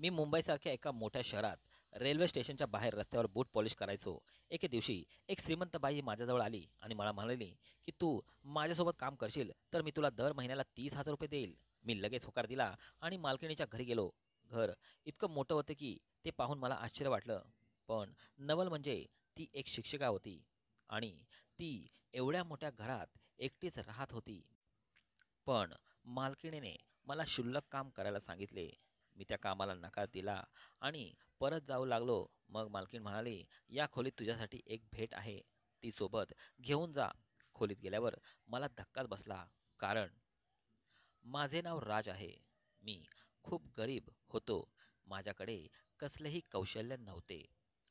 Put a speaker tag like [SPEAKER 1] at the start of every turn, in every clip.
[SPEAKER 1] मी मुंबईसारख्या एका मोठ्या शहरात रेल्वे स्टेशनच्या बाहेर रस्त्यावर बूट पॉलिश करायचो. एके दिवशी एक श्रीमंत बाई माझ्याजवळ आली आणि मला म्हणाली की तू माझ्यासोबत काम करशील तर मी तुला दर महिन्याला 30,000 रुपये देईल. मी लगेच होकार दिला आणि मालकिणीच्या घरी गेलो. घर इतकं मोठं होतं की ते पाहून मला आश्चर्य वाटलं. पण नवल म्हणजे ती एक शिक्षिका होती आणि ती एवढ्या मोठ्या घरात एकटीच राहत होती. पण मालकिणीने मला क्षुल्लक काम करायला सांगितले. मी त्या कामाला नकार दिला आणि परत जाऊ लागलो. मग मालकीण म्हणाली, "या खोलीत तुझ्यासाठी एक भेट आहे. ती सोबत घेऊन जा." खोलीत गेल्यावर मला धक्काच बसला. कारण माझे नाव राज आहे. मी खूप गरीब होतो. माझ्याकडे कसलेही कौशल्य नव्हते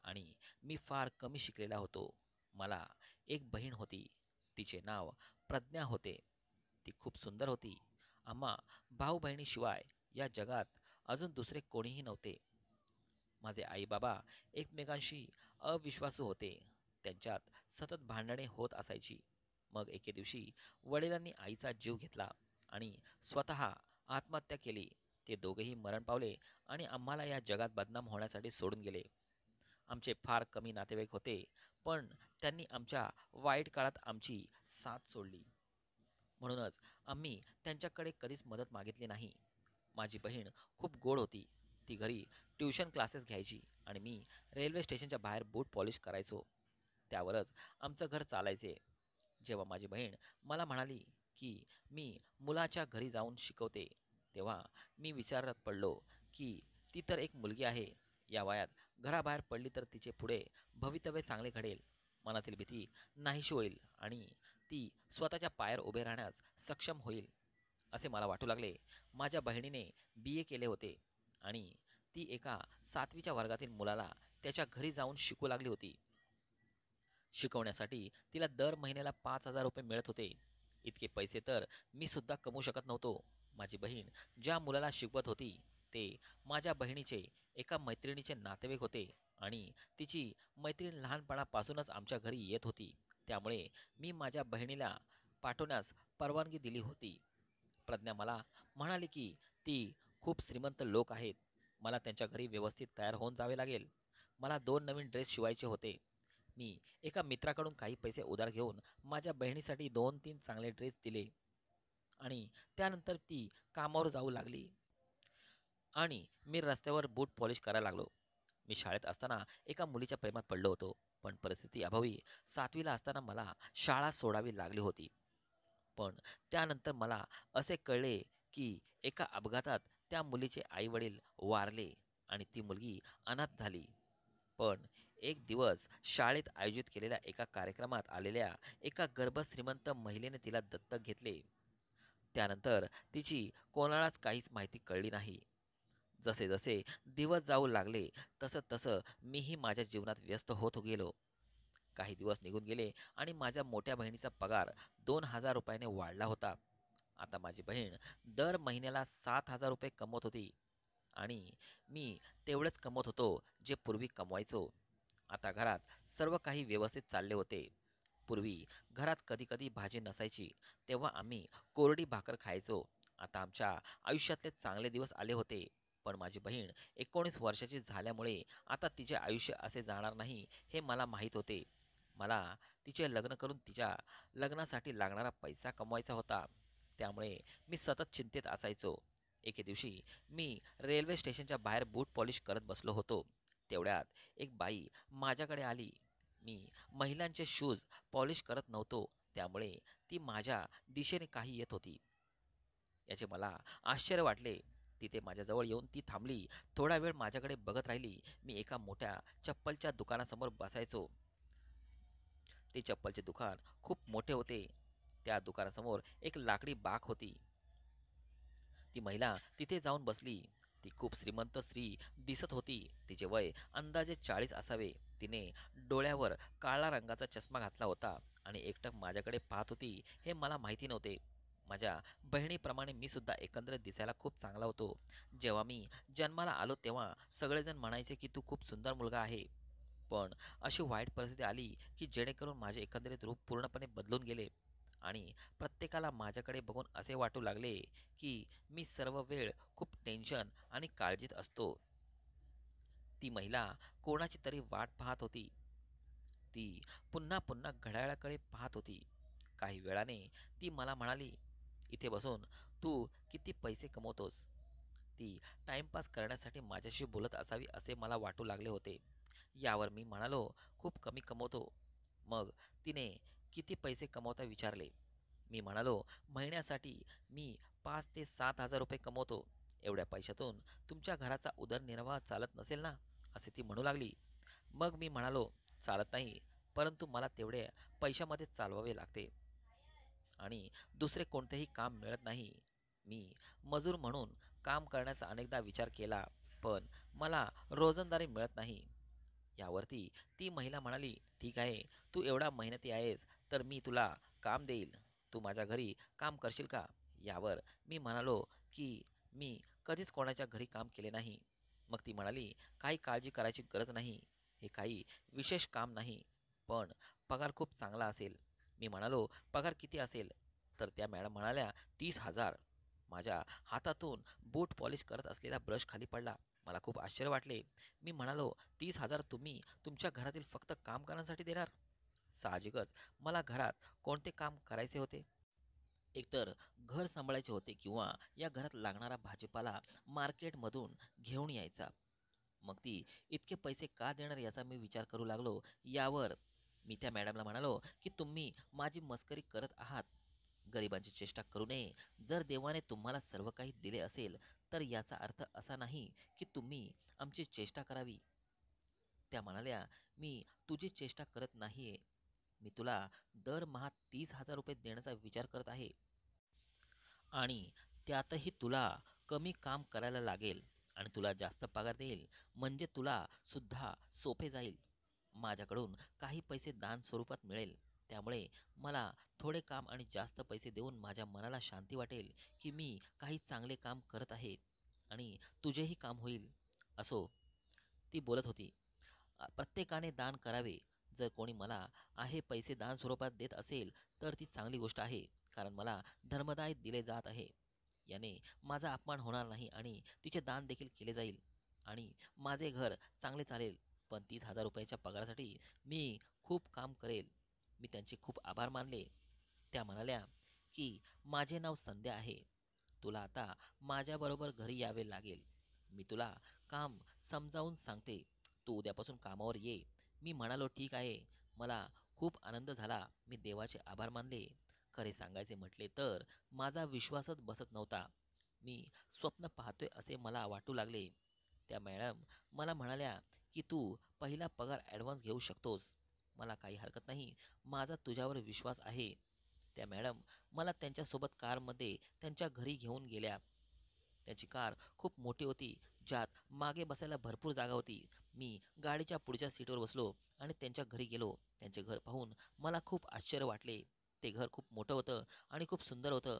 [SPEAKER 1] आणि मी फार कमी शिकलेला होतो. मला एक बहीण होती. तिचे नाव प्रज्ञा होते. ती खूप सुंदर होती. आम्हा भाऊ बहिणीशिवाय या जगात अजून दुसरे कोणीही नव्हते. माझे आई बाबा एकमेकांशी अविश्वासू होते. त्यांच्यात सतत भांडणे होत असायची. मग एके दिवशी वडिलांनी आईचा जीव घेतला आणि स्वतः आत्महत्या केली. ते दोघेही मरण पावले आणि आम्हाला या जगात बदनाम होण्यासाठी सोडून गेले. आमचे फार कमी नातेवाईक होते, पण त्यांनी आमच्या वाईट काळात आमची साथ सोडली. म्हणूनच आम्ही त्यांच्याकडे कधीच मदत मागितली नाही. माझी बहीण खूप गोड होती. ती घरी ट्युशन क्लासेस घ्यायची आणि मी रेल्वे स्टेशनच्या बाहेर बूट पॉलिश करायचो. त्यावरच आमचं घर चालायचे. जेव्हा माझी बहीण मला म्हणाली की मी मुलाच्या घरी जाऊन शिकवते, तेव्हा मी विचारात पडलो की ती तर एक मुलगी आहे. या वयात घराबाहेर पडली तर तिचे पुढे भवितव्य चांगले घडेल. मनातील भीती नाहीशी होईल आणि ती स्वतःच्या पायावर उभे राहण्यास सक्षम होईल असे मला वाटू लागले. माझ्या बहिणीने BA केले होते आणि ती एका 7वीच्या वर्गातील मुलाला त्याच्या घरी जाऊन शिकू लागली होती. शिकवण्यासाठी तिला दर महिन्याला 5,000 रुपये मिळत होते. इतके पैसे तर मी सुद्धा कमवू शकत नव्हतो. माझी बहीण ज्या मुलाला शिकवत होती ते माझ्या बहिणीचे एका मैत्रिणीचे नातेवाईक होते आणि तिची मैत्रीण लहानपणापासूनच आमच्या घरी येत होती. त्यामुळे मी माझ्या बहिणीला पाठवण्यास परवानगी दिली होती. प्रज्ञा मला म्हणाली की ती खूप श्रीमंत लोक आहेत. मला त्यांच्या घरी व्यवस्थित तयार होऊन जावे लागेल. मला 2 नवीन ड्रेस शिवायचे होते. मी एका मित्राकडून काही पैसे उधार घेऊन माझ्या बहिणीसाठी 2-3 चांगले ड्रेस दिले आणि त्यानंतर ती कामावर जाऊ लागली आणि मी रस्त्यावर बूट पॉलिश करायला लागलो. मी शाळेत असताना एका मुलीच्या प्रेमात पडलो होतो. पण परिस्थिती अभावी 7वीला असताना मला शाळा सोडावी लागली होती. पण त्यानंतर मला असे कळले की एका अपघातात त्या मुलीचे आई-वडील वारले आणि ती मुलगी अनाथ झाली. पण एक दिवस शाळेत आयोजित केलेल्या एका कार्यक्रमात आलेल्या एका गर्भश्रीमंत महिलेने तिला दत्तक घेतले. त्यानंतर तिची कोणालाच काहीच माहिती कळली नाही. जसे जसे दिवस जाऊ लागले तसं तसं मीही माझ्या जीवनात व्यस्त होत गेलो. काही दिवस निघून गेले आणि माझ्या मोठ्या बहिणीचा पगार 2,000 रुपयाने वाढला होता. आता माझी बहीण दर महिन्याला 7,000 रुपये कमवत होती आणि मी तेवढेच कमवत होतो जे पूर्वी कमवायचो. आता घरात सर्व काही व्यवस्थित चालले होते. पूर्वी घरात कधीकधी भाजी नसायची तेव्हा आम्ही कोरडी भाकर खायचो. आता आमच्या आयुष्यातले चांगले दिवस आले होते. पण माझी बहीण 19 वर्षाची झाल्यामुळे आता तिचे आयुष्य असे जाणार नाही हे मला माहीत होते. मला तिचे लग्न करून तिच्या लग्नासाठी लागणारा पैसा कमवायचा होता. त्यामुळे मी सतत चिंतेत असायचो. एके दिवशी मी रेल्वे स्टेशनच्या बाहेर बूट पॉलिश करत बसलो होतो. तेवढ्यात एक बाई माझ्याकडे आली. मी महिलांचे शूज पॉलिश करत नव्हतो, त्यामुळे ती माझ्या दिशेने काही येत होती. याचे मला आश्चर्य वाटले. तिथे माझ्याजवळ येऊन ती थांबली. थोडा वेळ माझ्याकडे बघत राहिली. मी एका मोठ्या चप्पलच्या दुकानासमोर बसायचो. ते चप्पलचे दुकान खूप मोठे होते. त्या दुकानासमोर एक लाकडी बाक होती. ती महिला तिथे जाऊन बसली. ती खूप श्रीमंत स्त्री दिसत होती. तिचे वय अंदाजे 40 असावे. तिने डोळ्यावर काळा रंगाचा चष्मा घातला होता आणि एकटक माझ्याकडे पाहत होती हे मला माहिती नव्हते. माझ्या बहिणीप्रमाणे मी सुद्धा एकंदरीत दिसायला खूप चांगला होतो. जेव्हा मी जन्माला आलो तेव्हा सगळेजण म्हणायचे की तू खूप सुंदर मुलगा आहे. पण अशी वाईट परिस्थिती आली की जेणेकरून माझे एकंदरीत रूप पूर्णपणे बदलून गेले आणि प्रत्येकाला माझ्याकडे बघून असे वाटू लागले की मी सर्व वेळ खूप टेन्शन आणि काळजीत असतो. ती महिला कोणाची तरी वाट पाहत होती. ती पुन्हा पुन्हा घड्याळाकडे पाहत होती. काही वेळाने ती मला म्हणाली, "इथे बसून तू किती पैसे कमवतोस?" ती टाइमपास करण्यासाठी माझ्याशी बोलत असावी असे मला वाटू लागले होते. यावर मी म्हणालो, "खूप कमी कमवतो." मग तिने किती पैसे कमवता विचारले. मी म्हणालो, "महिन्यासाठी मी 5,000 ते 7,000 रुपये कमवतो. एवढ्या पैशातून तुमच्या घराचा उदरनिर्वाह चालत नसेल ना?" असे ती म्हणू लागली. मग मी म्हणालो, "चालत नाही, परंतु मला तेवढे पैशामध्ये चालवावे लागते आणि दुसरे कोणतेही काम मिळत नाही. मी मजूर म्हणून काम करण्याचा अनेकदा विचार केला, पण मला रोजंदारी मिळत नाही." यावरती ती महिला म्हणाली, "ठीक आहे, तू एवढा मेहनती आहेस, तर मी तुला काम देईल. तू माझ्या घरी काम करशील का?" यावर मी म्हणालो, की मी कधीच कोणाच्या घरी काम केले नाही. मग ती म्हणाली, "काही काळजी करायची गरज नाही. हे काही विशेष काम नाही, पण पगार खूप चांगला असेल." मी म्हणालो, "पगार किती असेल?" तर त्या मॅडम म्हणाल्या, 30,000. माझ्या हातातून बूट पॉलिश करत असलेला ब्रश खाली पडला. मला खूप आश्चर्य वाटले. मी म्हणालो, 30,000 तुम्ही तुमच्या घरातील फक्त काम करण्यासाठी देणार? साहजिकच मला घरात कोणते काम करायचे होते? एकतर घर सांभाळायचे होते किंवा या घरात लागणारा भाजीपाला मार्केटमधून घेऊन यायचा. मग ती इतके पैसे का देणार याचा मी विचार करू लागलो. यावर मी त्या मॅडमला म्हणालो, की तुम्ही माझी मस्करी करत आहात. गरिबांची चेष्टा करू नये. जर देवाने तुम्हाला सर्व काही दिले असेल, तर याचा अर्थ असा नाही की तुम्ही आमची चेष्टा करावी. त्या म्हणाल्या, "मी तुझी चेष्टा करत नाहीये. मी तुला दरमहा 30,000 रुपये देण्याचा विचार करत आहे आणि त्यातही तुला कमी काम करायला लागेल आणि तुला जास्त पगार देईल, म्हणजे तुला सुद्धा सोपे जाईल. माझ्याकडून काही पैसे दान स्वरूपात मिळेल. त्यामुळे मला थोडे काम आणि जास्त पैसे देऊन माझ्या मनाला शांती वाटेल, की मी काही चांगले काम करत आहे आणि तुझेही काम होईल." असो ती बोलत होती. प्रत्येकाने दान करावे. जर कोणी मला आहे पैसे दान स्वरूपात देत असेल, तर ती चांगली गोष्ट आहे, कारण मला धर्मदाय दिले जात आहे. याने माझा अपमान होणार नाही आणि तिचे दान देखील केले जाईल आणि माझे घर चांगले चालेल. पण 30,000 रुपयाच्या पगारासाठी मी खूप काम करेल. मी त्यांचे खूप आभार मानले. त्या म्हणाल्या, की "माझे नाव संध्या आहे. तुला आता माझ्याबरोबर घरी यावे लागेल. मी तुला काम समजावून सांगते. तू उद्यापासून कामावर ये." मी म्हणालो, "ठीक आहे." मला खूप आनंद झाला. मी देवाचे आभार मानले. खरे सांगायचे म्हटले तर माझा विश्वासच बसत नव्हता. मी स्वप्न पाहतोय असे मला वाटू लागले. त्या मॅडम मला म्हणाल्या, की "तू पहिला पगार ॲडव्हान्स घेऊ शकतोस. मला काही हरकत नाही. माझा तुझ्यावर विश्वास आहे." त्या मॅडम मला त्यांच्यासोबत कारमध्ये त्यांच्या घरी घेऊन गेल्या. त्यांची कार खूप मोठी होती, ज्यात मागे बसायला भरपूर जागा होती. मी गाडीच्या पुढच्या सीटवर बसलो आणि त्यांच्या घरी गेलो. त्यांचे घर पाहून मला खूप आश्चर्य वाटले. ते घर खूप मोठं होतं आणि खूप सुंदर होतं.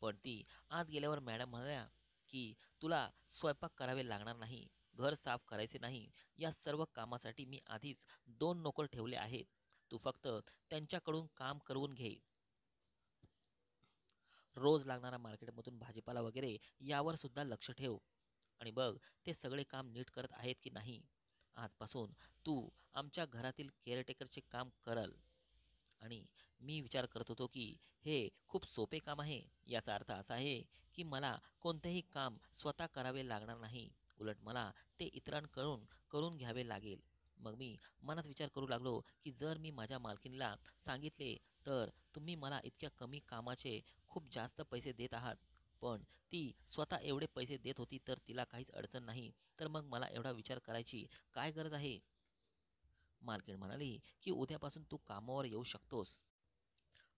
[SPEAKER 1] पण ती आत गेल्यावर मॅडम म्हणाल्या, की "तुला स्वयंपाक करावे लागणार नाही. घर साफ करायचे नाही. या सर्व कामासाठी मी आधीच 2 नोकर ठेवले आहेत. तू फक्त त्यांच्याकडून काम करवून घे. रोज लागणारा मार्केटमधून भाजीपाला वगैरे यावर सुद्धा लक्ष ठेव आणि बघ ते सगळे काम नीट करत आहेत की नाही. आजपासून तू आमच्या घरातील केअरटेकरचे काम करल." आणि मी विचार करत होतो, की हे खूप सोपे काम आहे. याचा अर्थ असा आहे, की मला कोणतेही काम स्वतः करावे लागणार नाही. उलट मला ते इतरांकडून करून घ्यावे लागेल. मग मी मनात विचार करू लागलो, की जर मी माझ्या मालकीणीला सांगितले, तर तुम्ही मला इतक्या कमी कामाचे खूप जास्त पैसे देत आहात. पण ती स्वतः एवढे पैसे देत होती, तर तिला काहीच अडचण नाही. तर मग मला एवढा विचार करायची काय गरज आहे? मालकीण म्हणाली, की "उद्यापासून तू कामावर येऊ शकतोस.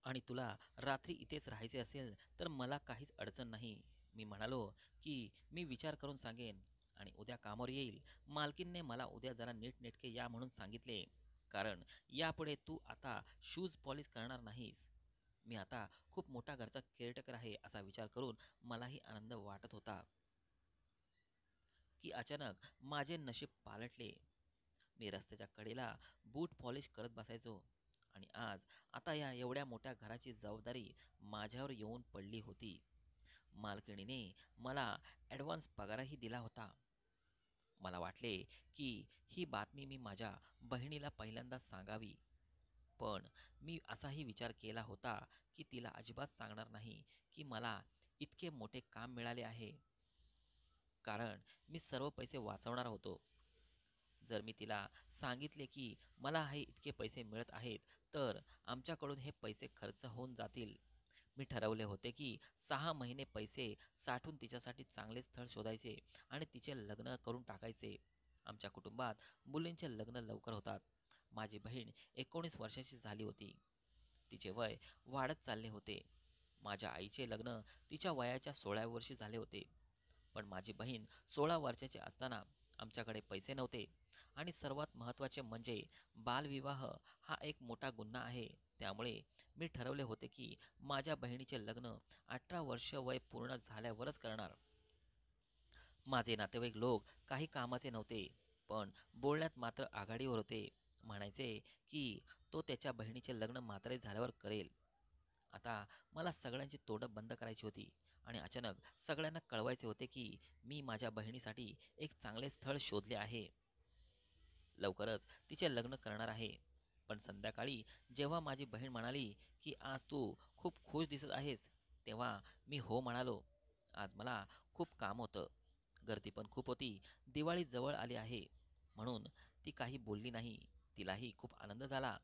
[SPEAKER 1] आणि तुला रात्री इथेच राहायचे असेल तर मला काहीच अडचण नाही." मी म्हणालो, की "मी विचार करून सांगेन आणि उद्या कामावर येईल." मालकीनने मला उद्या जरा नीटनेटके या म्हणून सांगितले, कारण यापुढे तू आता शूज पॉलिश करणार नाहीस. मी आता खूप मोठा घरचा केअरटेकर आहे असा विचार करून मलाही आनंद वाटत होता, की अचानक माझे नशीब पालटले. मी रस्त्याच्या कडेला बूट पॉलिश करत बसायचो आणि आता या एवढ्या मोठ्या घराची जबाबदारी माझ्यावर येऊन पडली होती. मालकिणीने मला ॲडव्हान्स पगारही दिला होता. मला वाटले की ही बातमी मी माझ्या बहिणीला पहिल्यांदा सांगावी, पण मी असाही विचार केला होता की तिला अजिबात सांगणार नाही की मला इतके मोठे काम मिळाले आहे, कारण मी सर्व पैसे वाचवणार होतो. जर मी तिला सांगितले की मला हे इतके पैसे मिळत आहेत, तर आमच्याकडून हे पैसे खर्च होऊन जातील. मी ठरवले होते की 6 महिने पैसे साठवून तिच्यासाठी चांगले स्थळ शोधायचे आणि तिचे लग्न करून टाकायचे. आमच्या कुटुंबात मुलींचे लग्न लवकर होतात. माझी बहीण 19 वर्षाची झाली होती. तिचे वय वाढत चालले होते. माझ्या आईचे लग्न तिच्या वयाच्या 16व्या वर्षी झाले होते. पण माझी बहीण 16 वर्षाची असताना आमच्याकडे पैसे नव्हते, आणि सर्वात महत्त्वाचे म्हणजे बालविवाह हा एक मोठा गुन्हा आहे. त्यामुळे मी ठरवले होते की माझ्या बहिणीचे लग्न 18 वर्ष वय पूर्ण झाल्यावरच करणार. माझे नातेवाईक लोक काही कामाचे नव्हते, पण बोलण्यात मात्र आघाडीवर होते. म्हणायचे की तो त्याच्या बहिणीचे लग्न म्हातारे झाल्यावर करेल. आता मला सगळ्यांची तोंडं बंद करायची होती आणि अचानक सगळ्यांना कळवायचे होते की मी माझ्या बहिणीसाठी एक चांगले स्थळ शोधले आहे. लवकरच तिचे लग्न करणार आहे. पण संध्याकाळी जेव्हा माझी बहीण म्हणाली की आज तू खूप खुश दिसत आहेस, तेव्हा मी हो म्हणालो. आज मला खूप काम होतं. गर्दी पण खूप होती. दिवाळी जवळ आली आहे, म्हणून ती काही बोलली नाही. तिलाही खूप आनंद झाला.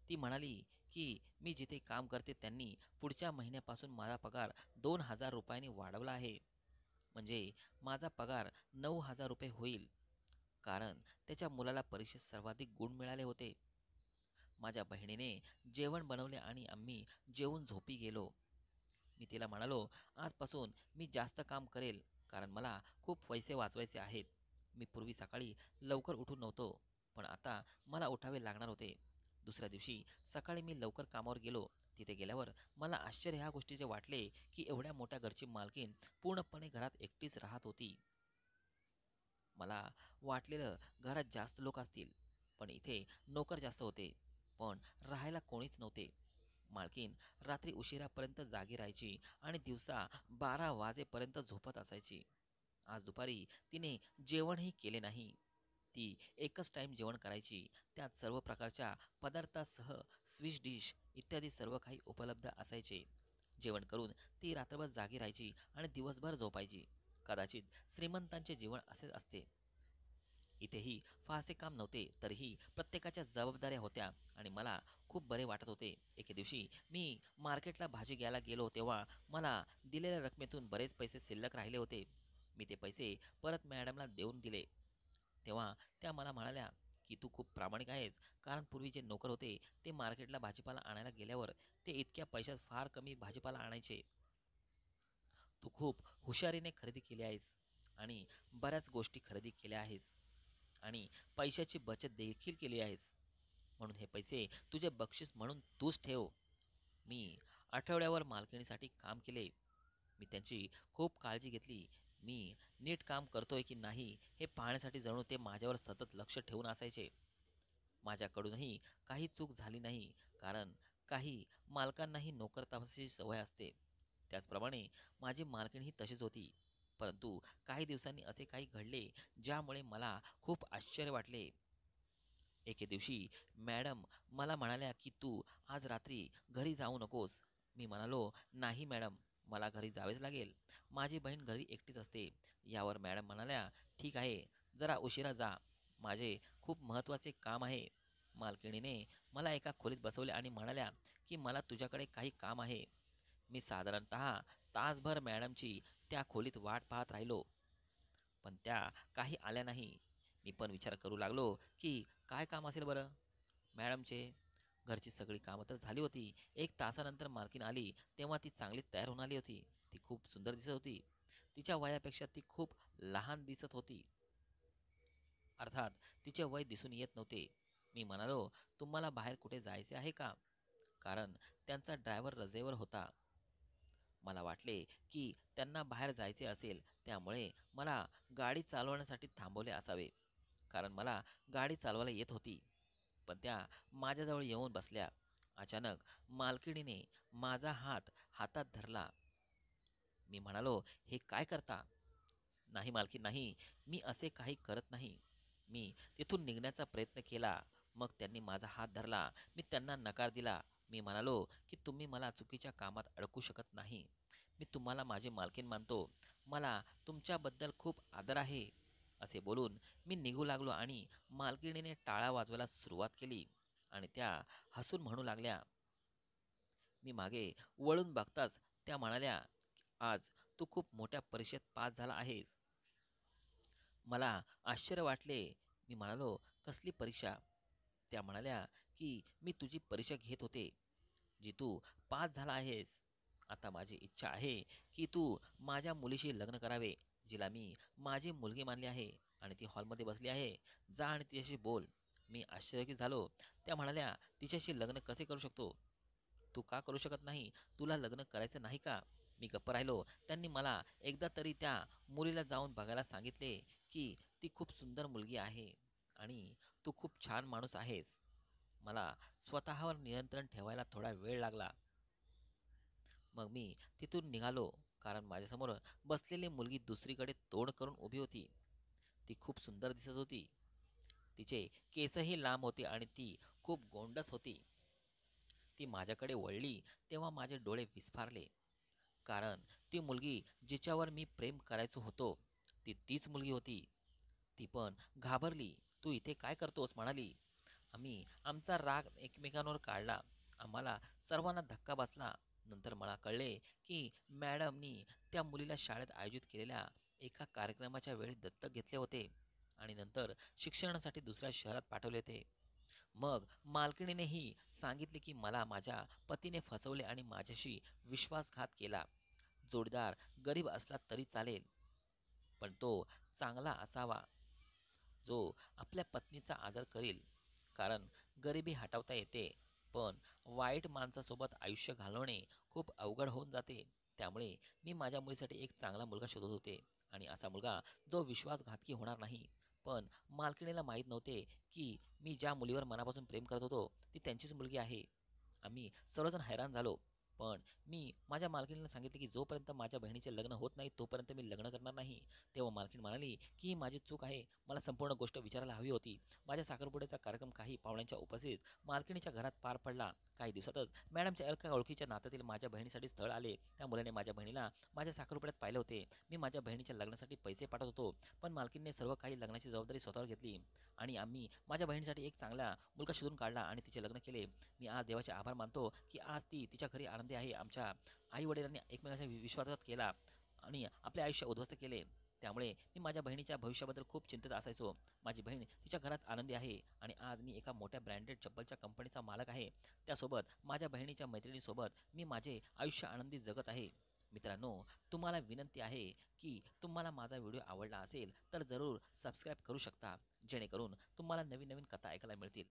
[SPEAKER 1] ती म्हणाली की मी जिथे काम करते त्यांनी पुढच्या महिन्यापासून माझा पगार 2,000 रुपयांनी वाढवला आहे. म्हणजे माझा पगार 9,000 रुपये होईल, कारण त्याच्या मुलाला परीक्षेत सर्वाधिक गुण मिळाले होते. माझ्या बहिणीने जेवण बनवले आणि आम्ही जेवून झोपी गेलो. मी तिला म्हणालो, आजपासून मी जास्त काम करेल, कारण मला खूप पैसे वाचवायचे आहेत. मी पूर्वी सकाळी लवकर उठून नव्हतो, पण आता मला उठावे लागणार होते. दुसऱ्या दिवशी सकाळी मी लवकर कामावर गेलो. तिथे गेल्यावर मला आश्चर्य ह्या गोष्टीचे वाटले की एवढ्या मोठ्या घरची मालकीण पूर्णपणे घरात एकटीच राहत होती. मला वाटलेलं घरात जास्त लोक असतील, पण इथे नोकर जास्त होते, पण राहायला कोणीच नव्हते. मालकीन रात्री उशिरापर्यंत जागी राहायची आणि दिवसा 12 वाजेपर्यंत झोपत असायची. आज दुपारी तिने जेवणही केले नाही. ती एकच टाइम जेवण करायची, त्यात सर्व प्रकारच्या पदार्थासह स्वीट डिश इत्यादी सर्व काही उपलब्ध असायचे. जेवण करून ती रात्रभर जागी राहायची आणि दिवसभर झोपायची. कदाचित श्रीमंतांचे जीवन असेच असते. इथेही फारसे काम नव्हते, तरीही प्रत्येकाच्या जबाबदाऱ्या होत्या आणि मला खूप बरे वाटत होते. एके दिवशी मी मार्केटला भाजी घ्यायला गेलो तेव्हा मला दिलेल्या रकमेतून बरेच पैसे शिल्लक राहिले होते. मी ते पैसे परत मॅडमला देऊन दिले. तेव्हा त्या मला म्हणाल्या की तू खूप प्रामाणिक आहेस, कारण पूर्वी जे नोकर होते ते मार्केटला भाजीपाला आणायला गेल्यावर ते इतक्या पैशात फार कमी भाजीपाला आणायचे. तू खूप हुशारीने खरेदी केली आहेस आणि बऱ्याच गोष्टी खरेदी केल्या आहेस आणि पैशाची बचत देखील केली आहेस. म्हणून हे पैसे तुझे बक्षीस म्हणून तूच ठेव. मी आठवड्यावर मालकिणीसाठी काम केले. मी त्यांची खूप काळजी घेतली. मी नीट काम करतोय की नाही हे पाहण्यासाठी जणू ते माझ्यावर सतत लक्ष ठेवून असायचे. माझ्याकडूनही काही चूक झाली नाही, कारण काही मालकांनाही नोकर तपासाची सवय असते. त्याचप्रमाणे माझी मालकीणही तशीच होती. परंतु काही दिवसांनी असे काही घडले ज्यामुळे मला खूप आश्चर्य वाटले. एके दिवशी मॅडम मला म्हणाल्या की तू आज रात्री घरी जाऊ नकोस. मी म्हणालो, नाही मॅडम, मला घरी जावेच लागेल. माझी बहीण घरी एकटीच असते. यावर मॅडम म्हणाल्या, ठीक आहे, जरा उशिरा जा, माझे खूप महत्त्वाचे काम आहे. मालकिणीने मला एका खोलीत बसवले आणि म्हणाल्या की मला तुझ्याकडे काही काम आहे. मी साधारणतः तासभर मॅडमची त्या खोलीत वाट पाहत राहिलो, पण त्या काही आल्या नाही. मी पण विचार करू लागलो की काय काम असेल बरं मॅडमचे. घरची सगळी कामं तर झाली होती. 1 तासानंतर मालकीन आली तेव्हा ती चांगलीच तयार होऊन आली होती. ती खूप सुंदर दिसत होती. तिच्या वयापेक्षा ती खूप लहान दिसत होती. अर्थात तिचे वय दिसून येत नव्हते. मी म्हणालो, तुम्हाला बाहेर कुठे जायचे आहे का? कारण त्यांचा ड्रायव्हर रजेवर होता. मला वाटले की त्यांना बाहेर जायचे असेल, त्यामुळे मला गाडी चालवण्यासाठी थांबवले असावे, कारण मला गाडी चालवायला येत होती. पण त्या माझ्याजवळ येऊन बसल्या. अचानक मालकिणीने माझा हात हातात धरला. मी म्हणालो, हे काय करता? नाही मालकीन नाही, मी असे काही करत नाही. मी तिथून निघण्याचा प्रयत्न केला. मग त्यांनी माझा हात धरला. मी त्यांना नकार दिला. मी म्हणालो की तुम्ही मला चुकीच्या कामात अडकू शकत नाही. मी तुम्हाला माझी मालकीन मानतो. मला तुमच्याबद्दल खूप आदर आहे. असे बोलून मी निघू लागलो आणि मालकिणीने टाळ्या वाजवायला सुरुवात केली आणि त्या हसून म्हणू लागल्या. मी मागे वळून बघताच त्या म्हणाल्या, आज तू खूप मोठ्या परीक्षेत पास झाला आहेस. मला आश्चर्य वाटले. मी म्हणालो, कसली परीक्षा? त्या म्हणाल्या, की मी तुझी परीक्षा घेत होते, जी तू पास झाला आहेस. आता माझी इच्छा आहे की तू माझ्या मुलीशी लग्न करावे, जिला मी माझी मुलगी मानली आहे आणि ती हॉलमध्ये बसली आहे. जा आणि तिच्याशी बोल. मी आश्चर्यचकित झालो. त्या म्हणाल्या, तिच्याशी लग्न कसे करू शकतो? तू का करू शकत नाही? तुला लग्न करायचं नाही का? मी गप्प राहिलो. त्यांनी मला एकदा तरी त्या मुलीला जाऊन बघायला सांगितले की ती खूप सुंदर मुलगी आहे आणि तू खूप छान माणूस आहेस. मला स्वतःवर नियंत्रण ठेवायला थोडा वेळ लागला. मग मी तिथून निघालो, कारण माझ्यासमोर बसलेली मुलगी दुसरीकडे तोंड करून उभी होती. ती खूप सुंदर दिसत होती. तिचे केसही लांब होते आणि ती खूप गोंडस होती. ती माझ्याकडे वळली तेव्हा माझे डोळे विस्फारले. कारण ती मुलगी जिच्यावर मी प्रेम करायचो होतो, ती तीच मुलगी होती. ती पण घाबरली. तू इथे काय करतोस? म्हणाली. आम्ही आमचा राग एकमेकांवर काढला. आम्हाला सर्वांना धक्का बसला. नंतर मला कळले की मॅडमनी त्या मुलीला शाळेत आयोजित केलेल्या एका कार्यक्रमाच्या वेळी दत्तक घेतले होते आणि नंतर शिक्षणासाठी दुसऱ्या शहरात पाठवले होते. मग मालकिणीनेही सांगितले की मला माझ्या पतीने फसवले आणि माझ्याशी विश्वासघात केला. जोडीदार गरीब असला तरी चालेल, पण तो चांगला असावा, जो आपल्या पत्नीचा आदर करेल. कारण गरिबी हटवता येते, पण वाईट माणसासोबत आयुष्य घालवणे खूप अवघड होऊन जाते. त्यामुळे मी माझ्या मुलीसाठी एक चांगला मुलगा शोधत होते आणि असा मुलगा जो विश्वासघातकी होणार नाही. पण मालकिणीला माहीत नव्हते की मी ज्या मुलीवर मनापासून प्रेम करत होतो ती त्यांचीच मुलगी आहे. आम्ही सर्वजण हैराण झालो. पण मी माझ्या मालकिणीला सांगितले की जोपर्यंत माझ्या बहिणीचे लग्न होत नाही तोपर्यंत मी लग्न करणार नाही. तेव्हा मालकीण म्हणाली की ही माझी चूक आहे. मला संपूर्ण गोष्ट विचारायला हवी होती. माझ्या साखरपुड्याचा कार्यक्रम काही पाहुण्यांच्या उपस्थित मालकिणीच्या घरात पार पडला. काही दिवसातच मॅडमच्या एका ओळखीच्या नात्यातील माझ्या बहिणीसाठी स्थळ आले. त्या मुलाने माझ्या बहिणीला माझ्या साखरपुड्यात पाहिले होते. मी माझ्या बहिणीच्या लग्नासाठी पैसे पाठवत होतो, पण मालकीणने सर्व काही लग्नाची जबाबदारी स्वतःवर घेतली आणि आम्ही माझ्या बहिणीसाठी एक चांगला मुलगा शोधून काढला आणि तिचे लग्न केले. मी आज देवाचे आभार मानतो की आज ती तिच्या घरी आनंदी आहे. आमच्या आई वडिलांनी एकमेकांच्या विश्वासघात केला आणि आपले आयुष्य उद्ध्वस्त केले. त्यामुळे मी माझ्या बहिणीच्या भविष्याबद्दल खूप चिंतित असायचो. माझी बहीण तिच्या घरात आनंदी आहे आणि आज मी एका मोठ्या ब्रँडेड चप्पलच्या कंपनीचा मालक आहे. त्यासोबत माझ्या बहिणीच्या मैत्रिणीसोबत मी माझे आयुष्य आनंदी जगत आहे. मित्रांनो, तुम्हाला विनंती आहे की तुम्हाला माझा व्हिडिओ आवडला असेल तर जरूर सबस्क्राईब करू शकता, जेणेकरून तुम्हाला नवीन नवीन कथा ऐकायला मिळतील.